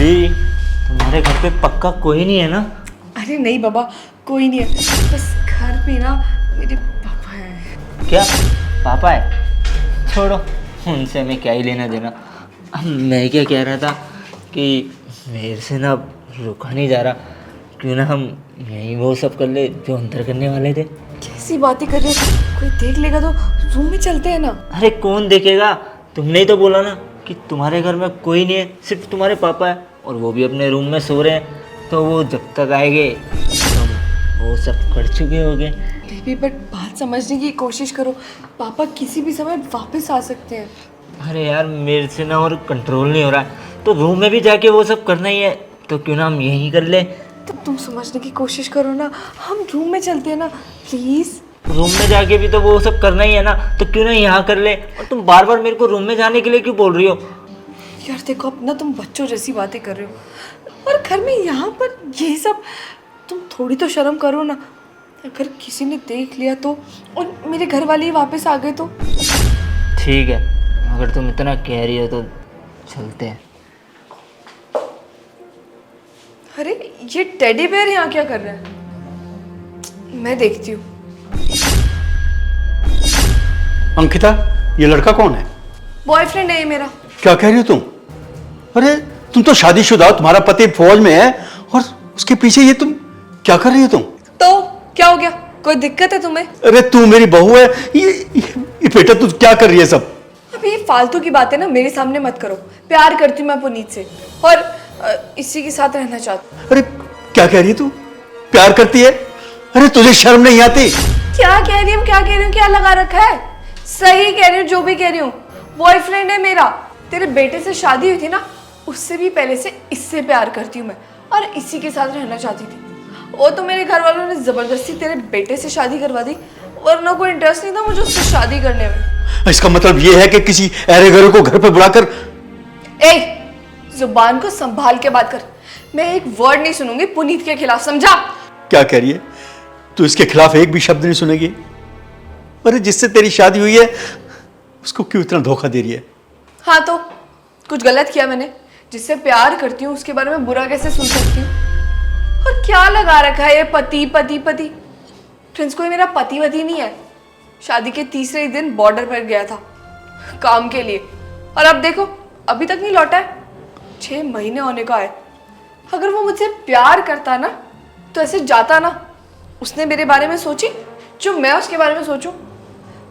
अंजलि, तुम्हारे घर पे पक्का कोई नहीं है ना? अरे नहीं बाबा, कोई नहीं है। बस घर पे ना मेरे पापा हैं। क्या पापा है? छोड़ो, उनसे मैं क्या ही लेना देना। मैं क्या कह रहा था कि मेरे से ना रुका नहीं जा रहा, क्यों ना हम यहीं वो सब कर ले जो अंदर करने वाले थे। कैसी बातें कर रहे हो? कोई देख लेगा तो रूम में चलते हैं ना। अरे कौन देखेगा? तुमने ही तो बोला ना कि तुम्हारे घर में कोई नहीं है, सिर्फ तुम्हारे पापा है, और वो भी अपने रूम में सो रहे हैं। तो वो जब तक आएंगे तो वो सब कर चुके होंगे। बेबी बट बात समझने की कोशिश करो, पापा किसी भी समय वापस आ सकते हैं। अरे यार, मेरे से ना और कंट्रोल नहीं हो रहा है, तो रूम में भी जाके वो सब करना ही है, तो क्यों ना हम यहीं कर ले। तब तुम समझने की कोशिश करो ना, हम रूम में चलते हैं ना प्लीज। रूम में जाके भी तो वो सब करना ही है ना, तो क्यों ना यहाँ कर ले। और तुम बार बार मेरे को रूम में जाने के लिए क्यों बोल रही हो? यार देखो, अब ना तुम बच्चों जैसी बातें कर रहे हो, और घर में यहाँ पर यही सब, तुम थोड़ी तो शर्म करो ना। अगर किसी ने देख लिया तो, और मेरे घर वाले ही वापस आ गए तो। ठीक है, अगर तुम इतना कह रही हो तो चलते हैं। अरे ये टेडी बेयर यहाँ क्या कर रहा है? मैं देखती हूँ। अंकिता, ये लड़का कौन है? बॉयफ्रेंड है ये मेरा। क्या कह रही हो तुम? अरे तुम तो शादीशुदा हो, तुम्हारा पति फौज में है, और उसके पीछे ये तुम क्या कर रही हो तुम? तो क्या हो गया? कोई दिक्कत है तुम्हें? अरे तू मेरी बहू है, ये बेटा तू क्या कर रही है सब? अब ये फालतू की बातें ना मेरे सामने मत करो। प्यार करती हूँ मैं पुनीत से, और इसी के साथ रहना चाहती हूँ। अरे क्या कह रही है तू? प्यार करती है? अरे तुझे शर्म नहीं आती? क्या कह रही हूँ, क्या कह रही हूँ, क्या लगा रखा है? सही कह रही हूँ, जो भी कह रही हूँ। बॉयफ्रेंड है मेरा। तेरे बेटे से शादी हुई थी ना, उससे भी पहले से इससे प्यार करती हूँ मैं, और इसी के साथ रहना चाहती थी। वो तो मेरे घर वालों ने जबरदस्ती तेरे बेटे से शादी करवा दी, वरना कोई इंटरेस्ट नहीं था मुझे उससे शादी करने में। इसका मतलब ये है कि किसी अरे गरे को घर पे बुलाकर। ए, जुबान को संभाल के बात कर। मैं एक वर्ड नहीं सुनूंगी पुनीत के खिलाफ, समझा? क्या कह रही है तू? इसके खिलाफ एक भी शब्द नहीं सुनेगी? अरे जिससे तेरी शादी हुई है उसको क्यों इतना धोखा दे रही है? हाँ तो कुछ गलत किया मैंने? जिससे प्यार करती हूँ उसके बारे में बुरा कैसे सुन सकती हूँ? और क्या लगा रखा है ये पति पति पति? प्रिंस कोई मेरा पति वति नहीं है। शादी के तीसरे ही दिन बॉर्डर पर गया था काम के लिए, और अब देखो अभी तक नहीं लौटा है। 6 महीने होने को आए। अगर वो मुझसे प्यार करता ना तो ऐसे जाता ना। उसने मेरे बारे में सोची जो मैं उसके बारे में सोचूं।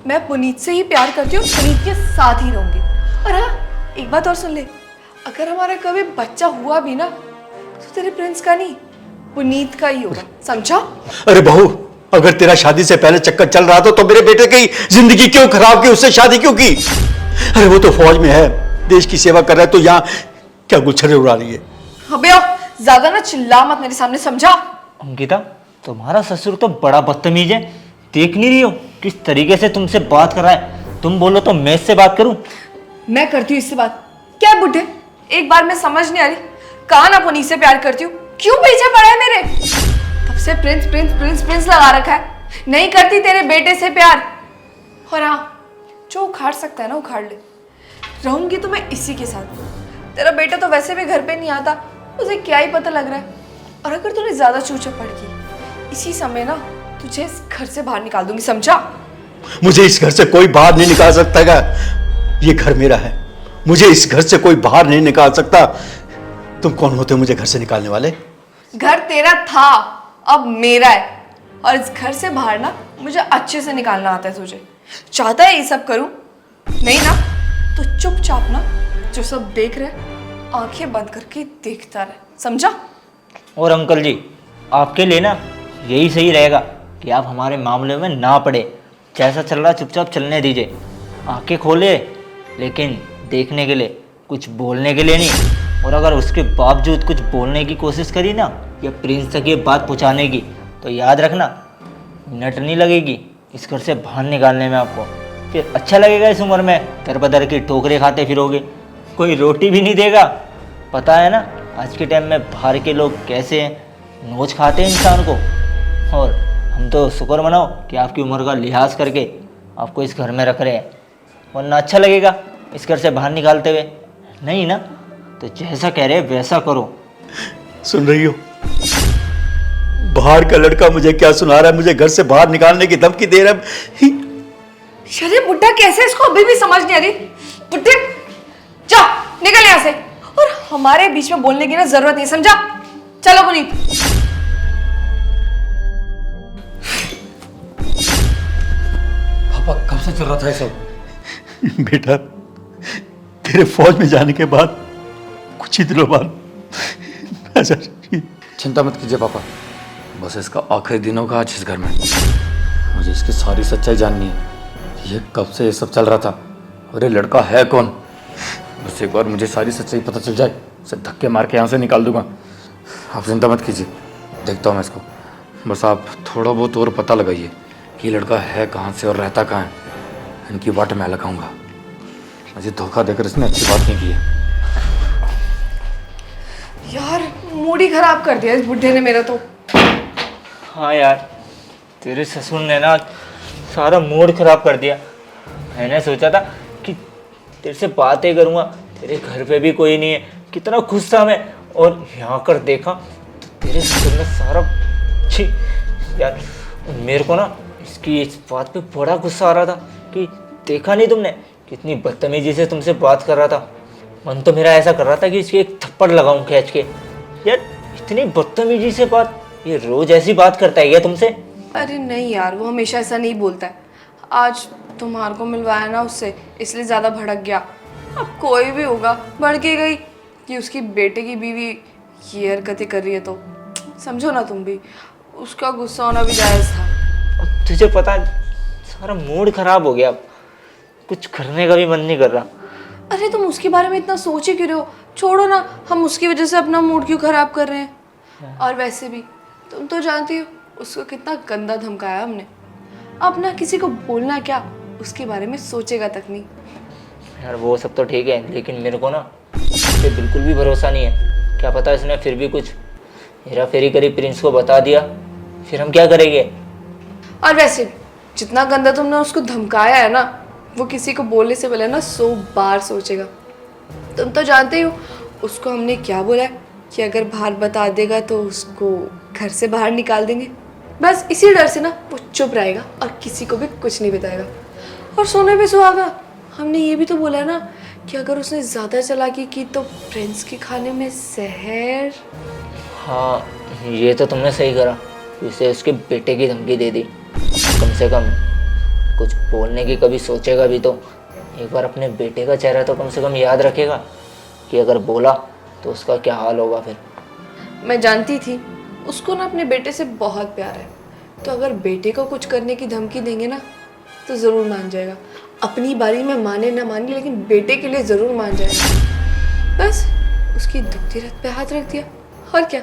मैं पुनीत से ही प्यार करती हूँ, पुनीत के साथ ही रहूंगी। और हाँ, एक बात और सुन ले, अगर हमारा कभी बच्चा हुआ भी ना तो तेरे प्रिंस का नहीं, पुनीत का ही होगा, समझा? अरे बहू, अगर तेरा शादी से पहले चक्कर चल रहा था तो मेरे बेटे की जिंदगी क्यों खराब की? उससे शादी क्यों की? अरे वो तो फौज में है, देश की सेवा कर रहा है, तो यहाँ क्या गुलछरे उड़ा रही है? अबे ज्यादा ना चिल्ला मत मेरे सामने, समझा? अंकिता, तुम्हारा ससुर तो बड़ा बदतमीज है। देख नहीं रही हो किस तरीके से तुमसे बात कर रहा है? तुम बोलो तो मैं इससे बात करूं? मैं करती हूँ इससे बात। क्या है बुढ़े, एक बार मैं समझ नहीं आ रही। कहा ना पुनीत से प्यार करती हूँ, क्यों पीछे पड़ा है मेरे? तब से प्रिंस प्रिंस प्रिंस प्रिंस लगा रखा है। नहीं करती तेरे बेटे से प्यार। और हाँ, जो उखाड़ सकता है ना उखाड़ ले। रहूंगी तो मैं इसी के साथ। तेरा बेटा तो वैसे भी घर पे नहीं आता, उसे क्या ही पता लग रहा है। और अगर तूने ज्यादा चूचा पड़ की, इसी समय ना तुझे इस घर से बाहर निकाल दूंगी, समझा? मुझे इस घर से कोई बाहर नहीं निकाल सकता है। ये घर मेरा है, मुझे इस घर से कोई बाहर नहीं निकाल सकता। तुम कौन होते हो मुझे घर से निकालने वाले? घर तेरा था, अब मेरा है। और इस घर से बाहर ना मुझे अच्छे से निकालना आता है तुझे। चाहता है ये सब करूं? नहीं ना, तो चुपचाप ना जो सब देख रहे आंखें बंद करके देखता रहे, समझा? और अंकल जी, आपके लिए ना यही सही रहेगा कि आप हमारे मामले में ना पड़े। जैसा चल रहा चुपचाप चलने दीजिए। आंखें खोले, लेकिन देखने के लिए, कुछ बोलने के लिए नहीं। और अगर उसके बावजूद कुछ बोलने की कोशिश करी ना, या प्रिंस तक ये बात पहुंचाने की, तो याद रखना मिनट नहीं लगेगी इस घर से बाहर निकालने में आपको। फिर अच्छा लगेगा इस उम्र में दर बदर की ठोकरें खाते फिरोगे, कोई रोटी भी नहीं देगा। पता है ना आज के टाइम में बाहर के लोग कैसे नोच खाते हैं इंसान को। और हम तो शुक्र मनाओ कि आपकी उम्र का लिहाज करके आपको इस घर में रख रहे हैं, वरना अच्छा लगेगा इस घर से बाहर निकालते हुए? नहीं ना, तो जैसा कह रहे वैसा करो। सुन रही हो? बाहर का लड़का मुझे क्या सुना रहा है, मुझे घर से बाहर निकालने की धमकी दे रहा है। अरे बुड्ढा कैसे, इसको अभी भी समझ नहीं आ रही। बुड्ढे जा, निकल यहाँ से। और हमारे बीच में बोलने की ना जरूरत नहीं, समझा? चलो पुनीत। पापा कब से चल रहा था ये सब? बेटा, तेरे फौज में जाने के बाद कुछ ही दिनों बाद ऐसा। चिंता मत कीजिए पापा, बस इसका आखिरी दिन होगा आज इस घर में। मुझे इसकी सारी सच्चाई जाननी है, ये कब से ये सब चल रहा था और ये लड़का है कौन। बस एक बार मुझे सारी सच्चाई पता चल जाए, उसे धक्के मार के यहाँ से निकाल दूंगा। आप चिंता मत कीजिए, देखता हूँ मैं इसको। बस आप थोड़ा बहुत और पता लगाइए कि ये लड़का है कहाँ से और रहता कहाँ है। इनकी वाट मैं लगाऊंगा। मुझे धोखा देकर इसने अच्छी बात नहीं की है। यार मूड ही खराब कर दिया इस बुड्ढे ने मेरा तो। हाँ यार, तेरे ससुर ने ना सारा मूड खराब कर दिया। मैंने सोचा था कि तेरे से बातें करूँगा, तेरे घर पे भी कोई नहीं है, कितना खुश था मैं। और यहाँ कर देखा तो तेरे ससुर ने सारा छी यार। मेरे को ना इसकी इस बात पे बड़ा गुस्सा आ रहा था कि देखा नहीं तुमने कितनी बदतमीजी से तुमसे बात कर रहा था। मन तो मेरा ऐसा कर रहा था कि इसके एक थप्पड़ लगाऊं खींच के। यार इतनी बदतमीजी से बात, ये रोज ऐसी बात करता है क्या तुमसे? अरे नहीं यार, वो हमेशा ऐसा नहीं बोलता है। आज तुम्हारे को मिलवाया ना उससे, इसलिए ज़्यादा भड़क गया। अब कोई भी होगा, भड़के गई कि उसकी बेटे की बीवी ये हरकतें कर रही है तो समझो ना तुम भी, उसका गुस्सा होना भी जायज़ था। अब तुझे पता है सारा मूड खराब हो गया, अब कुछ करने का भी मन नहीं कर रहा। अरे तुम उसके बारे में इतना सोच ही क्यों रहे हो? छोड़ो ना, हम उसकी वजह से अपना मूड क्यों खराब कर रहे हैं? और वैसे भी तुम तो जानती हो उसको कितना गंदा धमकाया हमने। अब ना किसी को बोलना क्या, उसके बारे में सोचेगा तक नहीं। यार वो सब तो ठीक है, लेकिन मेरे को ना इस पे बिल्कुल भी भरोसा नहीं है। क्या पता इसने फिर भी कुछ हेरा फेरी करी, प्रिंस को बता दिया, फिर हम क्या करेंगे? और वैसे भी जितना गंदा तुमने उसको धमकाया है ना, वो किसी को बोलने से पहले ना 100 बार सोचेगा। तुम तो जानते ही हो उसको हमने क्या बोला है कि अगर बाहर बता देगा तो उसको घर से बाहर निकाल देंगे। बस इसी डर से ना वो चुप रहेगा और किसी को भी कुछ नहीं बताएगा। और सोने पे सुहागा, हमने ये भी तो बोला है ना कि अगर उसने ज़्यादा चालाकी की तो प्रिंस के खाने में जहर। हाँ ये तो तुमने सही करा, इसे उसके बेटे की धमकी दे दी। कम से कम कुछ बोलने की कभी सोचेगा भी तो। एक बार अपने बेटे का चेहरा तो कम से कम याद रखेगा कि अगर बोला तो उसका क्या हाल होगा फिर। मैं जानती थी उसको ना अपने बेटे से बहुत प्यार है, तो अगर बेटे को कुछ करने की धमकी देंगे ना तो ज़रूर मान जाएगा। अपनी बारी में माने ना माने, लेकिन बेटे के लिए ज़रूर मान जाएगा। बस उसकी दुखती रथ पे हाथ रख दिया, और क्या।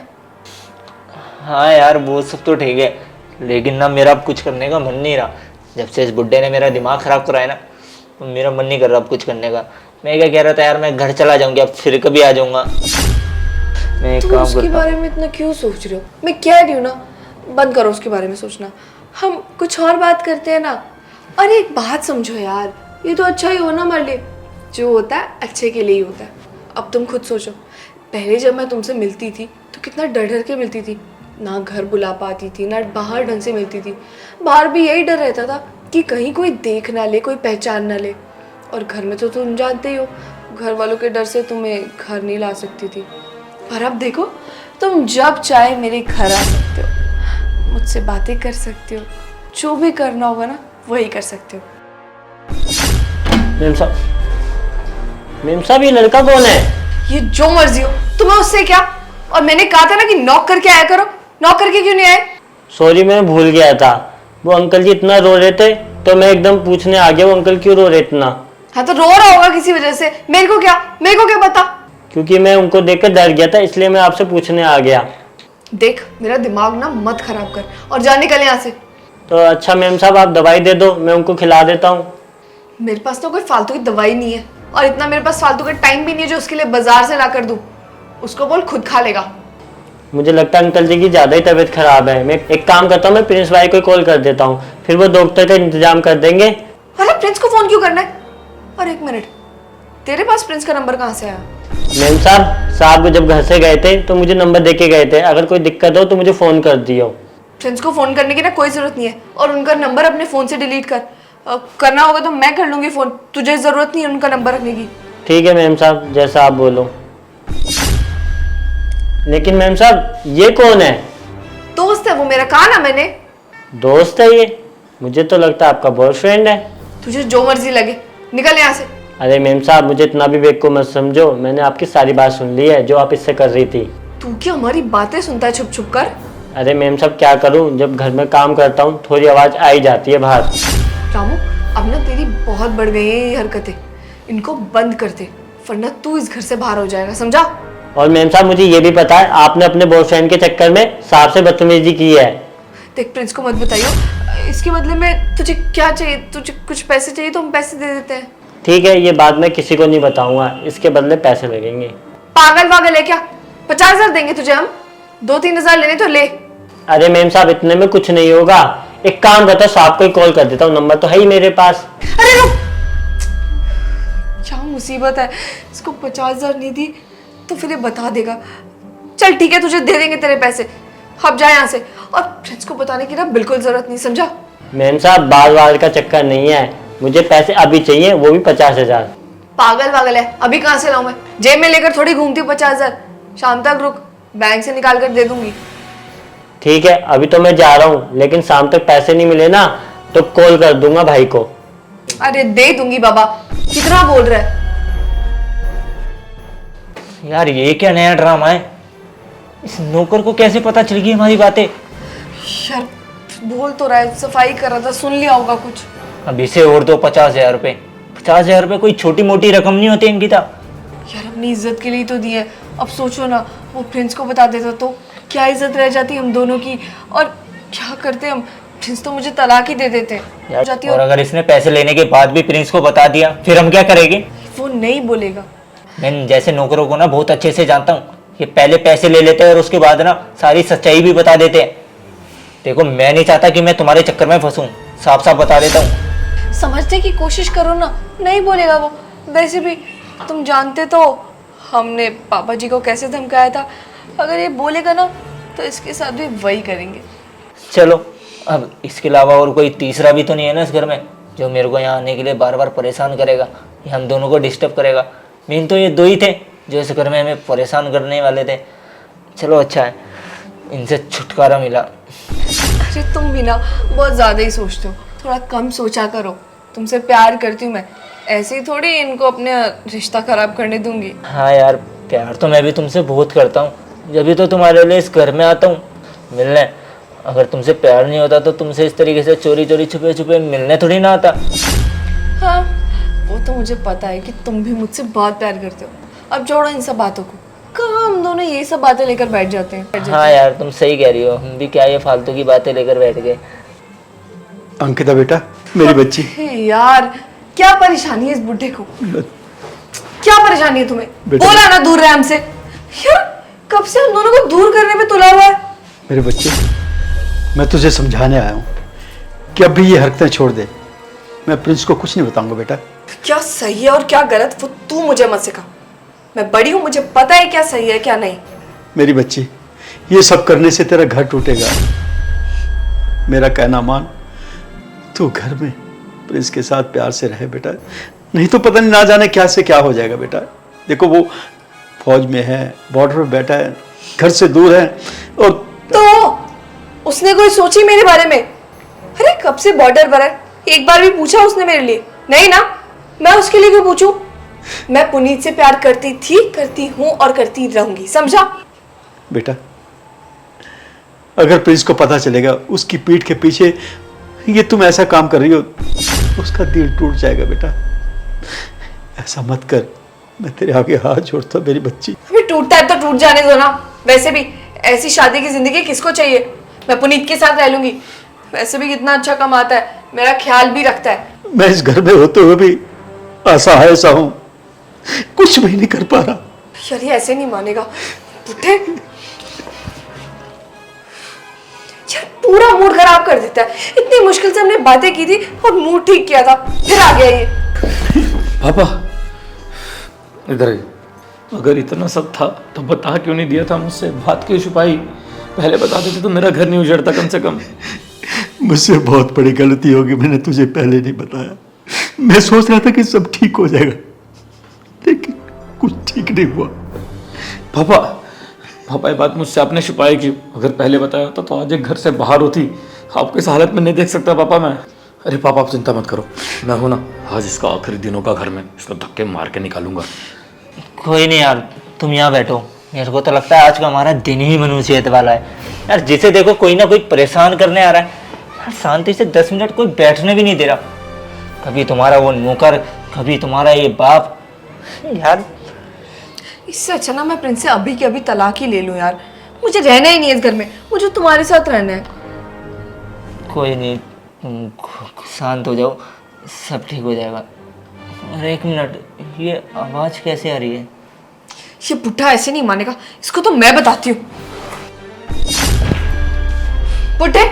हाँ यार वो सब तो ठीक है, लेकिन ना मेरा अब कुछ करने का मन नहीं रहा। जब से इस बुड्ढे ने मेरा दिमाग ख़राब कराया ना, तो मेरा मन नहीं कर रहा अब कुछ करने का। मैं क्या कह रहा था यार, मैं घर चला जाऊँगी, अब फिर कभी आ जाऊँगा। मैं एक तुम काम उसके करता बारे में इतना क्यों सोच रहे हो? मैं कह रही हूँ ना, बंद करो उसके बारे में सोचना। हम कुछ और बात करते हैं ना। अरे एक बात समझो यार, ये तो अच्छा ही हो ना हमारे लिए। जो होता है अच्छे के लिए ही होता है। अब तुम खुद सोचो, पहले जब मैं तुमसे मिलती थी तो कितना डर डर के मिलती थी। ना घर बुला पाती थी, ना बाहर ढंग से मिलती थी। बाहर भी यही डर रहता था कि कहीं कोई देख ना ले, कोई पहचान ना ले। और घर में तो तुम जानते ही हो, घर वालों के डर से तुम्हें घर नहीं ला सकती थी। पर अब देखो, तुम जब चाहे मेरे घर आ सकते हो, मुझसे बातें कर सकते हो, जो भी करना होगा ना वही कर सकते हो। मेम साहब ये लड़का कौन है? ये जो मर्जी हो, तुम्हें उससे क्या? और मैंने कहा था ना कि नॉक करके आया करो, नॉक करके क्यों नहीं आए? सॉरी मैं भूल गया था। वो अंकल जी इतना रो रहे थे तो मैं एकदम पूछने आ गया वो अंकल क्यों रो रहे इतना। हाँ तो रो रहा होगा किसी वजह से, मेरे को क्या पता। क्योंकि मैं उनको देखकर डर गया था, इसलिए मैं आपसे पूछने आ गया। देख मेरा दिमाग ना मत खराब कर और जा निकल यहाँ से। तो अच्छा मेम साहब आप दवाई दे दो, मैं उनको खिला देता हूँ। मेरे पास तो कोई फालतू की दवाई नहीं है, और इतना मेरे पास फालतू का टाइम भी नहीं है जो उसके लिए बाजार से ला कर दूँ। उसको बोल खुद खा लेगा। मुझे लगता है अंकल जी की ज़्यादा ही तबीयत खराब है। मैं एक काम करता हूँ, मैं प्रिंस भाई को कॉल कर देता हूँ, फिर वो डॉक्टर का इंतजाम कर देंगे। अरे प्रिंस को फोन क्यों करना है? और एक मिनट, तेरे पास प्रिंस का नंबर कहाँ से आया? मैम साहब जब घर से गए थे तो मुझे नंबर दे के गए थे, अगर कोई दिक्कत हो तो मुझे फ़ोन कर दियो। फ्रेंड्स को फ़ोन करने की ना कोई ज़रूरत नहीं है, और उनका नंबर अपने फ़ोन से डिलीट कर। करना होगा तो मैं कर लूँगी फ़ोन, तुझे ज़रूरत नहीं है उनका नंबर रखने की। ठीक है मैम साहब, जैसा आप बोलो। लेकिन मैम साहब ये कौन है? दोस्त है वो मेरा, कहा ना मैंने। दोस्त है ये? मुझे तो लगता है आपका बॉयफ्रेंड है। तुझे जो मर्जी लगे, निकल यहाँ से। अरे मैम साहब मुझे इतना भी बेवकूफ़ मत समझो, मैंने आपकी सारी बात सुन ली है जो आप इससे कर रही थी। तू क्या हमारी बातें सुनता है छुप छुप कर? अरे मैम साहब क्या करूं, जब घर में काम करता हूं थोड़ी आवाज़ आ ही जाती है बाहर। रामू, अब ना तेरी बहुत बढ़ गई है ये हरकतें, इनको बंद कर दे वरना तू इस घर से बाहर हो जाएगा, समझा? और मैम साहब मुझे ये भी पता है आपने अपने बॉयफ्रेंड के चक्कर में साहब से बदतमीजी की है। देख प्रिंस को मत बताइयो, इसके बदले में तुझे क्या चाहिए? तुझे कुछ पैसे चाहिए तो हम पैसे दे देते हैं। ठीक है, ये बात मैं किसी को नहीं बताऊंगा, इसके बदले पैसे लगेंगे। पागल वागल है क्या? 50,000 देंगे तुझे हम, 2-3 हजार लेने तो ले। अरे मैम साहब इतने में कुछ नहीं होगा, एक काम करता हूँ साहब को ही कॉल कर देता हूँ, नंबर तो है ही मेरे पास। अरे रुक, क्या मुसीबत है, इसको 50,000 नहीं दी तो फिर ये बता देगा। चल ठीक है, तुझे दे देंगे तेरे पैसे, अब जा यहाँ से। और फ्रेंड्स को बताने की ना बिल्कुल जरूरत नहीं, समझा? मैम साहब बार बार का चक्कर नहीं है, मुझे पैसे अभी चाहिए, वो भी 50,000। पागल वागल है, अभी कहाँ से लाऊं मैं? जेब में लेकर थोड़ी घूमती हूँ 50,000। शाम तक रुक, बैंक से निकाल कर दे दूंगी। ठीक है अभी तो मैं जा रहा हूँ, लेकिन शाम तक पैसे नहीं मिले ना तो कॉल कर दूंगा भाई को। अरे दे दूंगी बाबा, कितना बोल रहा है? यार ये क्या नया ड्रामा है? इस नौकर को कैसे पता चल गई हमारी बातें? यार बोल तो रहा है, सफाई कर रहा था, सुन लिया होगा कुछ। अब इसे और दो 50,000 रुपये। 50,000 रुपये कोई छोटी मोटी रकम नहीं होती अंकिता। यार अपनी इज्जत के लिए तो दिए, अब सोचो ना वो प्रिंस को बता देता तो क्या इज्जत रह जाती हम दोनों की, और क्या करते हम? प्रिंस तो मुझे तलाक ही दे देते यार, जाती। और अगर इसने पैसे लेने के बाद भी प्रिंस को बता दिया फिर हम क्या करेंगे? वो नहीं बोलेगा। मैं जैसे नौकरों को ना बहुत अच्छे से जानता हूँ, ये पहले पैसे ले लेते हैं और उसके बाद ना सारी सच्चाई भी बता देते हैं। देखो मैं नहीं चाहता कि मैं तुम्हारे चक्कर में फंसूं, साफ साफ बता देता हूँ। समझने की कोशिश करो ना, नहीं बोलेगा वो। वैसे भी तुम जानते तो हमने पापा जी को कैसे धमकाया था, अगर ये बोलेगा ना तो इसके साथ भी वही करेंगे। चलो अब इसके अलावा और कोई तीसरा भी तो नहीं है ना इस घर में जो मेरे को यहाँ आने के लिए बार बार परेशान करेगा, ये हम दोनों को डिस्टर्ब करेगा। मेन तो ये दो ही थे जो इस घर में हमें परेशान करने वाले थे। चलो अच्छा है, इनसे छुटकारा मिला। अरे तुम भी ना बहुत ज़्यादा ही सोचते हो, थोड़ा कम सोचा करो। तुमसे प्यार करती हूँ मैं, ऐसे ही थोड़ी इनको अपने रिश्ता खराब करने दूंगी। हाँ यार प्यार तो मैं भी तुमसे बहुत करता हूँ, जब भी तो तुम्हारे लिए इस घर में आता हूँ मिलने। अगर तुमसे प्यार नहीं होता तो तुमसे इस तरीके से चोरी चोरी छुपे छुपे मिलने थोड़ी ना आता। हाँ वो तो मुझे पता है कि तुम भी मुझसे बहुत प्यार करते हो। अब छोड़ो इन सब बातों को, कहाँ हम दोनों यही सब बातें लेकर बैठ जाते हैं। हाँ यार तुम सही कह रही हो, हम भी क्या ये फालतू की बातें लेकर बैठ गए। अंकिता बेटा, मेरी बच्ची। हे यार क्या परेशानी है इस बुढ़े को? क्या परेशानी है तुम्हें? बेटा। बोला ना दूर रहे हमसे। यार कब से हम दोनों को दूर करने पे तुला हुआ है। मेरे बच्चे, मैं तुझे समझाने आया हूँ कि अब भी ये हरकतें छोड़ दे। मैं प्रिंस को कुछ नहीं बताऊंगा बेटा। क्या सही है और क्या गलत वो तू मुझे मत सिखा। मैं बड़ी हूँ, मुझे पता है क्या सही है क्या नहीं। मेरी बच्ची, ये सब करने से तेरा घर टूटेगा। मेरा कहना मान, तू घर में प्रिंस के साथ प्यार से रहे बेटा, नहीं तो पता नहीं ना जाने क्या से क्या हो जाएगा बेटा। देखो वो फौज में है, बॉर्डर पे बैठा है, घर से दूर है। और तो उसने कोई सोची मेरे बारे में? अरे कब से बॉर्डर पर है, एक बार भी पूछा उसने मेरे लिए? नहीं ना, मैं उसके लिए क्यों पूछूं? मैं पुनीत से प्यार करती थी, करती हूँ और करती रहूंगी, समझा? बेटा अगर प्रिंस को पता चलेगा उसकी पीठ के पीछे ये तुम ऐसा काम कर रही हो, उसका दिल टूट जाएगा बेटा। ऐसा मत कर, मैं तेरे आगे हाथ जोड़ता हूं मेरी बच्ची। अभी टूटता है तो टूट जाने दो ना। वैसे भी ऐसी शादी की जिंदगी किसको चाहिए? मैं पुनीत के साथ रह लूंगी, वैसे भी कितना अच्छा कमाता है, मेरा ख्याल भी रखता है। मैं इस घर में होते हुए भी असहाय सा हूं, कुछ भी नहीं कर पा रहा। यार ये ऐसे नहीं मानेगा बुढ़े, यार पूरा मूड खराब कर देता है। इतनी मुश्किल से हमने बातें की थी और मूड ठीक किया था, फिर आ गया ये। पापा इधर आइए। अगर इतना सब था तो बता क्यों नहीं दिया था मुझसे? बात क्यों छुपाई? पहले बता देते तो मेरा घर नहीं उजड़ता कम से कम। मुझसे बहुत बड़ी गलती होगी, मैंने तुझे पहले नहीं बताया। मैं सोच रहा था कि सब ठीक हो जाएगा, लेकिन कुछ ठीक नहीं हुआ। पापा, पापा ये बात मुझसे आपने छुपाई क्यों? अगर पहले बताया होता तो आज एक घर से बाहर होती। आपको इस हालत में नहीं देख सकता पापा मैं। अरे पापा आप चिंता मत करो, मैं हूं ना। आज इसका आखिरी दिनों का घर में इसको धक्के मार के निकालूंगा। कोई नहीं यार, तुम यहाँ बैठो। मेरे को तो लगता है आज का हमारा दिन ही मनुष्यत वाला है यार। जिसे देखो कोई ना कोई परेशान करने आ रहा है यार। शांति से 10 मिनट कोई बैठने भी नहीं दे रहा। कभी तुम्हारा वो नौकर, कभी तुम्हारा ये बाप यार। इससे अच्छा ना मैं प्रिंस से अभी के अभी तलाक ही ले लूं यार। मुझे रहना ही नहीं है इस घर में, मुझे तुम्हारे साथ रहना है। कोई नहीं, तुम शांत हो जाओ, सब ठीक हो जाएगा। और एक मिनट, ये आवाज़ कैसे आ रही है? ये बुढ़ा ऐसे नहीं मानेगा, इसको तो मैं बताती हूँ। बुढ़े,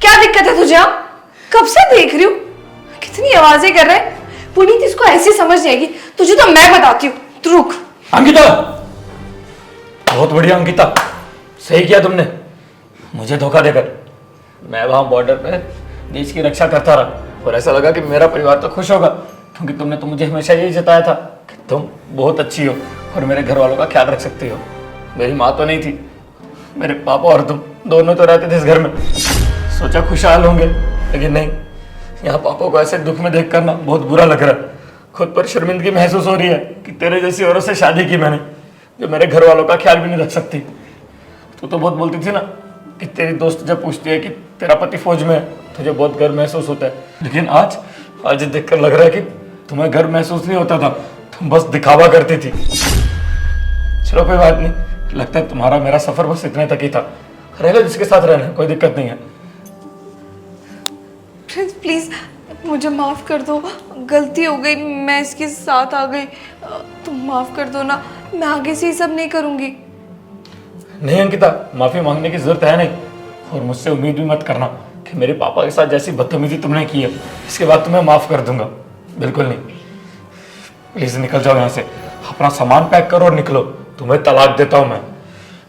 क्या दिक्कत है तुझे? कब से देख रही हूँ, कितनी आवाजें कर रहे हैं। पुनीत इसको ऐसी समझ नहीं आएगी, तुझे तो मैं बताती हूँ। तू रुक। अंकिता, बहुत बढ़िया अंकिता, सही किया तुमने मुझे धोखा देकर। मैं वहां बॉर्डर पे देश की रक्षा करता रहा और ऐसा लगा कि मेरा परिवार तो खुश होगा, क्योंकि तुमने तो मुझे हमेशा यही जताया था कि तुम बहुत अच्छी हो और मेरे घर वालों का ख्याल रख सकती हो। मेरी माँ तो नहीं थी, मेरे पापा और तुम दोनों तो रहते थे इस घर में। सोचा खुशहाल होंगे, लेकिन नहीं। यहाँ पापा को ऐसे दुख में देख कर ना बहुत बुरा लग रहा है। खुद पर शर्मिंदगी महसूस हो रही है कि तेरे जैसी औरत से शादी की मैंने, जो मेरे घर वालों का ख्याल भी नहीं रख सकती। तू तो बहुत बोलती थी ना कि तेरी दोस्त जब पूछती है कि तेरा पति फौज में है, तुझे बहुत गर्व महसूस होता है। लेकिन आज देखकर लग रहा है कि तुम्हें गर्व महसूस नहीं होता था, तुम बस दिखावा करती थी। चलो कोई बात नहीं, लगता है तुम्हारा मेरा सफर बस इतने तक ही था। रह लो जिसके साथ रहना, कोई दिक्कत नहीं है। प्रिंस प्लीज मुझे माफ कर दो, गलती हो गई, मैं इसके साथ आ गई। तुम माफ कर दो ना, मैं आगे से ये सब नहीं करूंगी। नहीं अंकिता, माफी मांगने की जरूरत है नहीं। और मुझसे उम्मीद भी मत करना कि मेरे पापा के साथ जैसी बदतमीजी तुमने की है इसके बाद तुम्हें माफ कर दूंगा, बिल्कुल नहीं। प्लीज निकल जाओ यहाँ से, अपना सामान पैक करो और निकलो। तुम्हें तलाक देता हूँ मैं।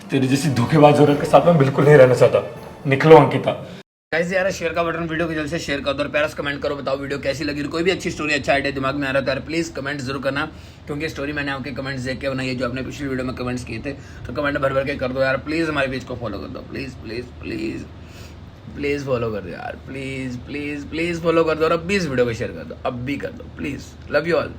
तेरी जैसी धोखेबाज औरत के साथ मैं बिल्कुल नहीं रहना चाहता। निकलो अंकिता। गाइस यार शेयर का बटन वीडियो को जल्द से शेयर कर दो और प्यारा सा कमेंट करो, बताओ वीडियो कैसी लगी। कोई भी अच्छी स्टोरी, अच्छा आइडिया दिमाग में आ रहा है तो यार प्लीज कमेंट जरूर करना, क्योंकि स्टोरी मैंने आपके कमेंट्स देख के बनाई है। जो आपने पिछली वीडियो में कमेंट्स किए थे तो कमेंट भर भर के कर दो यार। प्लीज हमारे पेज को फॉलो कर दो, please please please please follow कर दो यार। प्लीज प्लीज प्लीज फॉलो कर दो और अब भी इस वीडियो को शेयर कर दो, अब भी कर दो प्लीज। Love you all.